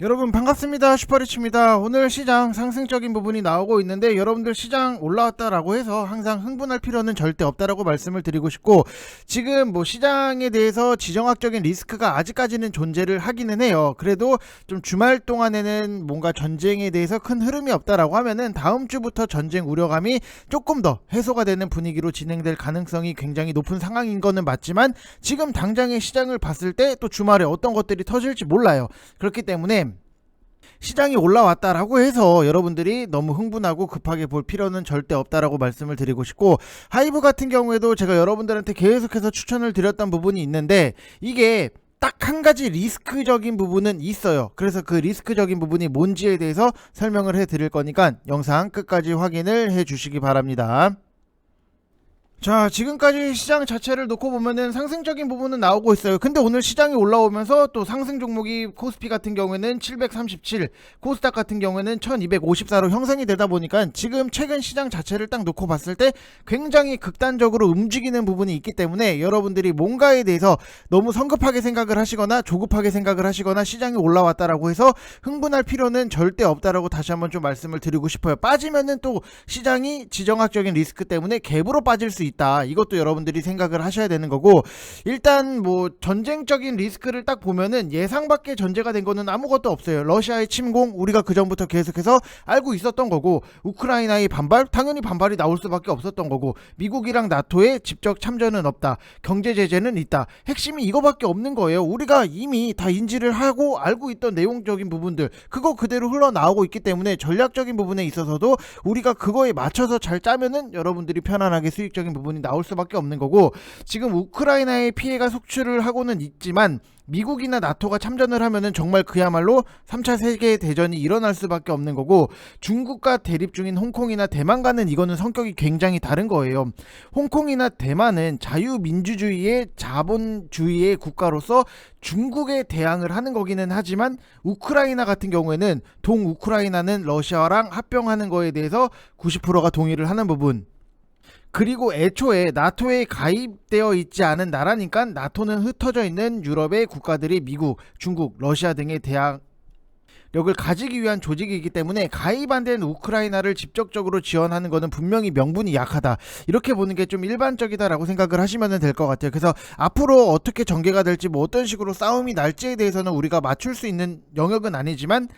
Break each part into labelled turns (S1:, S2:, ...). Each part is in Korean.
S1: 여러분 반갑습니다. 슈퍼리치입니다. 오늘 시장 상승적인 부분이 나오고 있는데 여러분들 시장 올라왔다라고 해서 항상 흥분할 필요는 절대 없다라고 말씀을 드리고 싶고, 지금 뭐 시장에 대해서 지정학적인 리스크가 아직까지는 존재를 하기는 해요. 그래도 좀 주말 동안에는 뭔가 전쟁에 대해서 큰 흐름이 없다라고 하면은 다음 주부터 전쟁 우려감이 조금 더 해소가 되는 분위기로 진행될 가능성이 굉장히 높은 상황인 거는 맞지만, 지금 당장의 시장을 봤을 때 또 주말에 어떤 것들이 터질지 몰라요. 그렇기 때문에 시장이 올라왔다라고 해서 여러분들이 너무 흥분하고 급하게 볼 필요는 절대 없다라고 말씀을 드리고 싶고, 하이브 같은 경우에도 제가 여러분들한테 계속해서 추천을 드렸던 부분이 있는데, 이게 딱 한 가지 리스크적인 부분은 있어요. 그래서 그 리스크적인 부분이 뭔지에 대해서 설명을 해 드릴 거니까 영상 끝까지 확인을 해 주시기 바랍니다. 자, 지금까지 시장 자체를 놓고 보면은 상승적인 부분은 나오고 있어요. 근데 오늘 시장이 올라오면서 또 상승 종목이 코스피 같은 경우에는 737, 코스닥 같은 경우에는 1254로 형성이 되다 보니까 지금 최근 시장 자체를 딱 놓고 봤을 때 굉장히 극단적으로 움직이는 부분이 있기 때문에, 여러분들이 뭔가에 대해서 너무 성급하게 생각을 하시거나 조급하게 생각을 하시거나 시장이 올라왔다라고 해서 흥분할 필요는 절대 없다라고 다시 한번 좀 말씀을 드리고 싶어요. 빠지면은 또 시장이 지정학적인 리스크 때문에 갭으로 빠질 수 있다, 이것도 여러분들이 생각을 하셔야 되는 거고, 일단 뭐 전쟁적인 리스크를 딱 보면은 예상 밖의 전제가 된 거는 아무것도 없어요. 러시아의 침공 우리가 그 전부터 계속해서 알고 있었던 거고, 우크라이나의 반발 당연히 반발이 나올 수밖에 없었던 거고, 미국이랑 나토의 직접 참전은 없다, 경제 제재는 있다, 핵심이 이거밖에 없는 거예요. 우리가 이미 다 인지를 하고 알고 있던 내용적인 부분들, 그거 그대로 흘러나오고 있기 때문에 전략적인 부분에 있어서도 우리가 그거에 맞춰서 잘 짜면은 여러분들이 편안하게 수익적인 부분이 나올 수밖에 없는 거고, 지금 우크라이나의 피해가 속출을 하고는 있지만 미국이나 나토가 참전을 하면은 정말 그야말로 3차 세계대전이 일어날 수밖에 없는 거고, 중국과 대립 중인 홍콩이나 대만과는 이거는 성격이 굉장히 다른 거예요. 홍콩이나 대만은 자유민주주의의 자본주의의 국가로서 중국에 대항을 하는 거기는 하지만, 우크라이나 같은 경우에는 동우크라이나는 러시아랑 합병하는 거에 대해서 90%가 동의를 하는 부분, 그리고 애초에 나토에 가입되어 있지 않은 나라니까 나토는 흩어져 있는 유럽의 국가들이 미국, 중국, 러시아 등의 대항력을 가지기 위한 조직이기 때문에 가입 안 된 우크라이나를 직접적으로 지원하는 것은 분명히 명분이 약하다, 이렇게 보는 게 좀 일반적이다라고 생각을 하시면 될 것 같아요. 그래서 앞으로 어떻게 전개가 될지, 뭐 어떤 식으로 싸움이 날지에 대해서는 우리가 맞출 수 있는 영역은 아니지만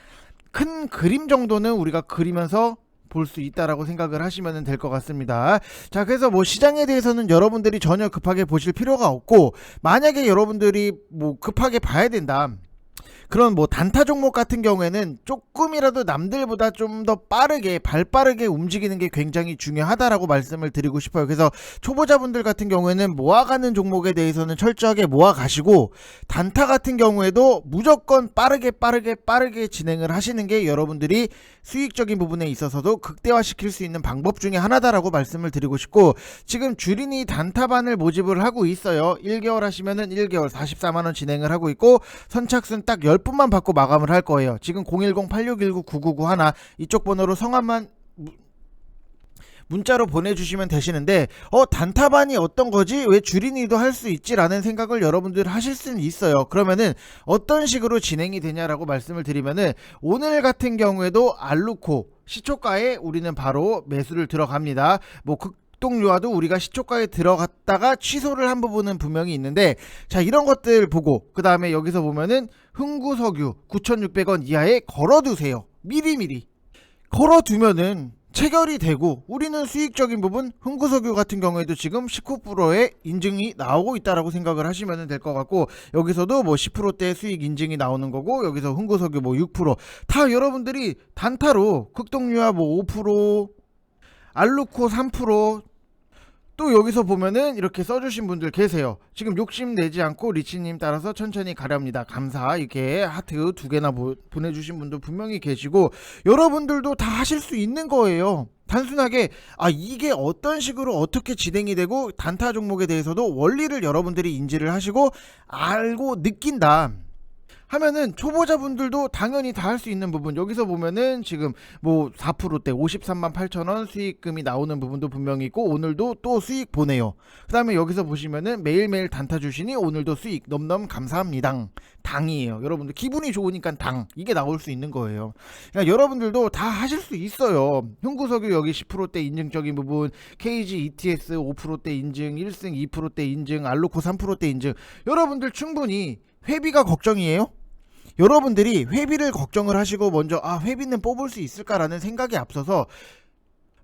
S1: 큰 그림 정도는 우리가 그리면서 볼 수 있다라고 생각을 하시면 될 것 같습니다. 자, 그래서 뭐 시장에 대해서는 여러분들이 전혀 급하게 보실 필요가 없고, 만약에 여러분들이 뭐 급하게 봐야 된다, 그런 뭐 단타 종목 같은 경우에는 조금이라도 남들보다 좀 더 빠르게 발빠르게 움직이는 게 굉장히 중요하다라고 말씀을 드리고 싶어요. 그래서 초보자분들 같은 경우에는 모아가는 종목에 대해서는 철저하게 모아가시고, 단타 같은 경우에도 무조건 빠르게 진행을 하시는 게 여러분들이 수익적인 부분에 있어서도 극대화시킬 수 있는 방법 중에 하나다라고 말씀을 드리고 싶고, 지금 주린이 단타반을 모집을 하고 있어요. 1개월 하시면은 1개월 44만원 진행을 하고 있고, 선착순 딱 10분만 받고 마감을 할 거예요. 지금 010-8619-9991 이쪽 번호로 성함만 문자로 보내주시면 되시는데, 단타반이 어떤 거지? 왜 주린이도 할 수 있지? 라는 생각을 여러분들 하실 수는 있어요. 그러면은 어떤 식으로 진행이 되냐라고 말씀을 드리면은, 오늘 같은 경우에도 알루코 시초가에 우리는 바로 매수를 들어갑니다. 뭐 극동유화도 우리가 시초가에 들어갔다가 취소를 한 부분은 분명히 있는데, 자, 이런 것들 보고 그 다음에 여기서 보면은 흥구석유 9,600원 이하에 걸어두세요. 미리미리 걸어두면은 체결이 되고, 우리는 수익적인 부분, 흥구석유 같은 경우에도 지금 19%의 인증이 나오고 있다라고 생각을 하시면 될 것 같고, 여기서도 뭐 10%대 수익 인증이 나오는 거고, 여기서 흥구석유 뭐 6%다 여러분들이 단타로 극동유화 뭐 5%, 알루코 3%, 또 여기서 보면은 이렇게 써주신 분들 계세요. 지금 욕심내지 않고 리치님 따라서 천천히 가렵니다, 감사, 이렇게 하트 2개나 보내주신 분들 분명히 계시고, 여러분들도 다 하실 수 있는 거예요. 단순하게 이게 어떤 식으로 어떻게 진행이 되고, 단타 종목에 대해서도 원리를 여러분들이 인지를 하시고 알고 느낀다, 하면은 초보자분들도 당연히 다 할 수 있는 부분, 여기서 보면은 지금 뭐 4%대 53만 8천 원 수익금이 나오는 부분도 분명히 있고, 오늘도 또 수익 보내요. 그 다음에 여기서 보시면은 매일매일 단타 주시니 오늘도 수익 넘넘 감사합니다 당이에요. 여러분들 기분이 좋으니까 당, 이게 나올 수 있는 거예요. 그러니까 여러분들도 다 하실 수 있어요. 흉구석유 여기 10%대 인증적인 부분, KG ETS 5%대 인증, 1승 2%대 인증, 알로코 3%대 인증. 여러분들 충분히 회비가 걱정이에요? 여러분들이 회비를 걱정을 하시고 먼저 회비는 뽑을 수 있을까라는 생각에 앞서서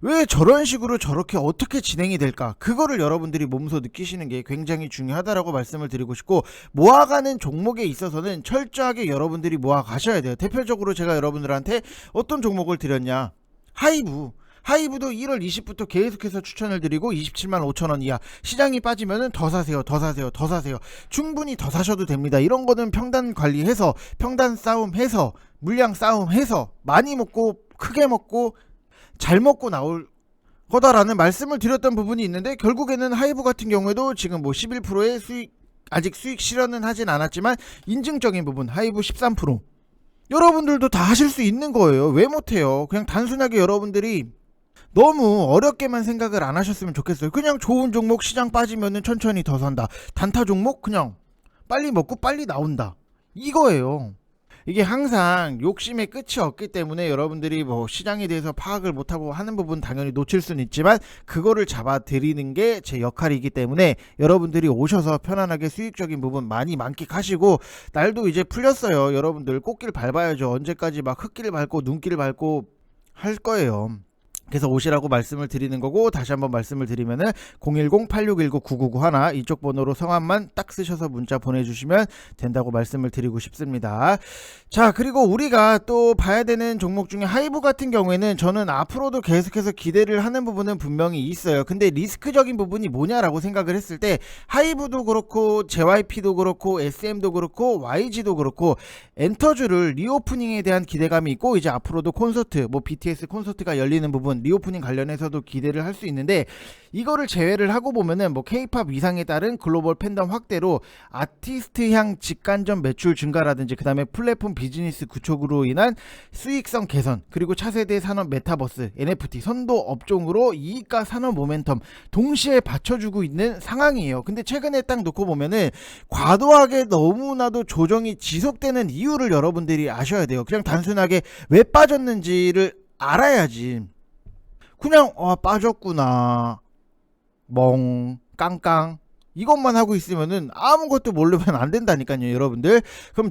S1: 왜 저런 식으로 저렇게 어떻게 진행이 될까, 그거를 여러분들이 몸소 느끼시는 게 굉장히 중요하다라고 말씀을 드리고 싶고, 모아가는 종목에 있어서는 철저하게 여러분들이 모아가셔야 돼요. 대표적으로 제가 여러분들한테 어떤 종목을 드렸냐, 하이브도 1월 20부터 계속해서 추천을 드리고 27만 5천원 이하, 시장이 빠지면은 더 사세요. 충분히 더 사셔도 됩니다. 이런 거는 평단 관리해서, 평단 싸움해서, 물량 싸움해서 많이 먹고 크게 먹고 잘 먹고 나올 거다라는 말씀을 드렸던 부분이 있는데, 결국에는 하이브 같은 경우에도 지금 뭐 11%의 수익, 아직 수익 실현은 하진 않았지만 인증적인 부분 하이브 13%, 여러분들도 다 하실 수 있는 거예요. 왜 못해요? 그냥 단순하게 여러분들이 너무 어렵게만 생각을 안 하셨으면 좋겠어요. 그냥 좋은 종목 시장 빠지면은 천천히 더 산다, 단타 종목 그냥 빨리 먹고 빨리 나온다, 이거예요. 이게 항상 욕심의 끝이 없기 때문에 여러분들이 뭐 시장에 대해서 파악을 못하고 하는 부분 당연히 놓칠 수는 있지만, 그거를 잡아 드리는 게 제 역할이기 때문에 여러분들이 오셔서 편안하게 수익적인 부분 많이 만끽하시고, 날도 이제 풀렸어요. 여러분들 꽃길 밟아야죠. 언제까지 막 흙길 밟고 눈길 밟고 할 거예요. 그래서 오시라고 말씀을 드리는 거고, 다시 한번 말씀을 드리면은 010-8619-9991 이쪽 번호로 성함만 딱 쓰셔서 문자 보내주시면 된다고 말씀을 드리고 싶습니다. 자, 그리고 우리가 또 봐야 되는 종목 중에 하이브 같은 경우에는 저는 앞으로도 계속해서 기대를 하는 부분은 분명히 있어요. 근데 리스크적인 부분이 뭐냐라고 생각을 했을 때, 하이브도 그렇고 JYP도 그렇고 SM도 그렇고 YG도 그렇고 엔터주를 리오프닝에 대한 기대감이 있고, 이제 앞으로도 콘서트, 뭐 BTS 콘서트가 열리는 부분, 리오프닝 관련해서도 기대를 할 수 있는데, 이거를 제외를 하고 보면은 뭐 K-팝 위상에 따른 글로벌 팬덤 확대로 아티스트향 직간접 매출 증가라든지, 그 다음에 플랫폼 비즈니스 구축으로 인한 수익성 개선, 그리고 차세대 산업 메타버스, NFT 선도 업종으로 이익과 산업 모멘텀 동시에 받쳐주고 있는 상황이에요. 근데 최근에 딱 놓고 보면은 과도하게 너무나도 조정이 지속되는 이유를 여러분들이 아셔야 돼요. 그냥 단순하게 왜 빠졌는지를 알아야지. 그냥 빠졌구나, 멍 깡깡 이것만 하고 있으면은 아무것도 모르면 안 된다니까요, 여러분들. 그럼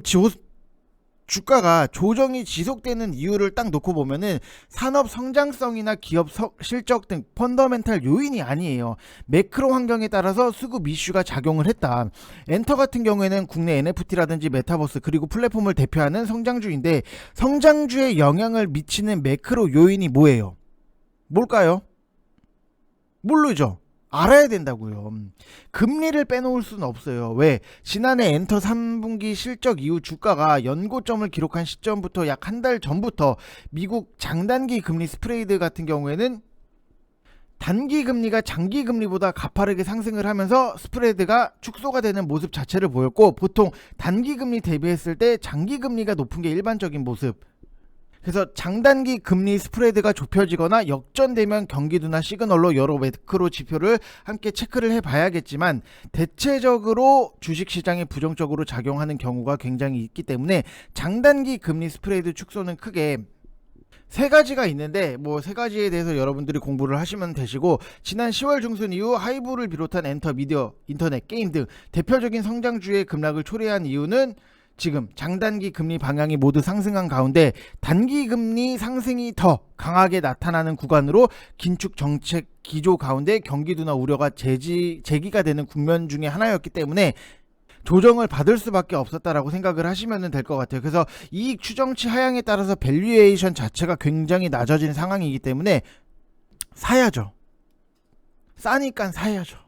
S1: 주가가 조정이 지속되는 이유를 딱 놓고 보면은 산업 성장성이나 기업 실적 등 펀더멘탈 요인이 아니에요. 매크로 환경에 따라서 수급 이슈가 작용을 했다. 엔터 같은 경우에는 국내 NFT라든지 메타버스 그리고 플랫폼을 대표하는 성장주인데, 성장주에 영향을 미치는 매크로 요인이 뭐예요? 뭘까요? 모르죠. 알아야 된다고요. 금리를 빼놓을 수는 없어요. 왜? 지난해 엔터 3분기 실적 이후 주가가 연고점을 기록한 시점부터 약 한 달 전부터 미국 장단기 금리 스프레이드 같은 경우에는 단기 금리가 장기 금리보다 가파르게 상승을 하면서 스프레드가 축소가 되는 모습 자체를 보였고, 보통 단기 금리 대비했을 때 장기 금리가 높은 게 일반적인 모습. 그래서 장단기 금리 스프레드가 좁혀지거나 역전되면 경기도나 시그널로 여러 매크로 지표를 함께 체크를 해봐야겠지만, 대체적으로 주식시장에 부정적으로 작용하는 경우가 굉장히 있기 때문에 장단기 금리 스프레드 축소는 크게 세 가지가 있는데, 뭐 세 가지에 대해서 여러분들이 공부를 하시면 되시고, 지난 10월 중순 이후 하이브를 비롯한 엔터, 미디어, 인터넷, 게임 등 대표적인 성장주의 급락을 초래한 이유는 지금 장단기 금리 방향이 모두 상승한 가운데 단기 금리 상승이 더 강하게 나타나는 구간으로 긴축 정책 기조 가운데 경기도나 우려가 제기가 되는 국면 중에 하나였기 때문에 조정을 받을 수밖에 없었다라고 생각을 하시면 될 것 같아요. 그래서 이익 추정치 하향에 따라서 밸류에이션 자체가 굉장히 낮아진 상황이기 때문에 사야죠. 싸니까 사야죠.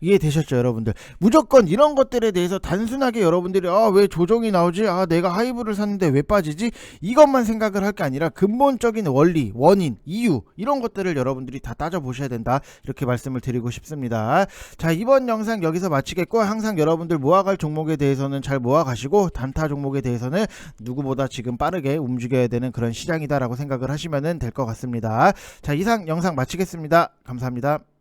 S1: 이해되셨죠, 여러분들? 무조건 이런 것들에 대해서 단순하게 여러분들이 왜 조정이 나오지? 내가 하이브를 샀는데 왜 빠지지? 이것만 생각을 할 게 아니라 근본적인 원리, 원인, 이유 이런 것들을 여러분들이 다 따져보셔야 된다. 이렇게 말씀을 드리고 싶습니다. 자, 이번 영상 여기서 마치겠고, 항상 여러분들 모아갈 종목에 대해서는 잘 모아가시고 단타 종목에 대해서는 누구보다 지금 빠르게 움직여야 되는 그런 시장이다라고 생각을 하시면 될 것 같습니다. 자, 이상 영상 마치겠습니다. 감사합니다.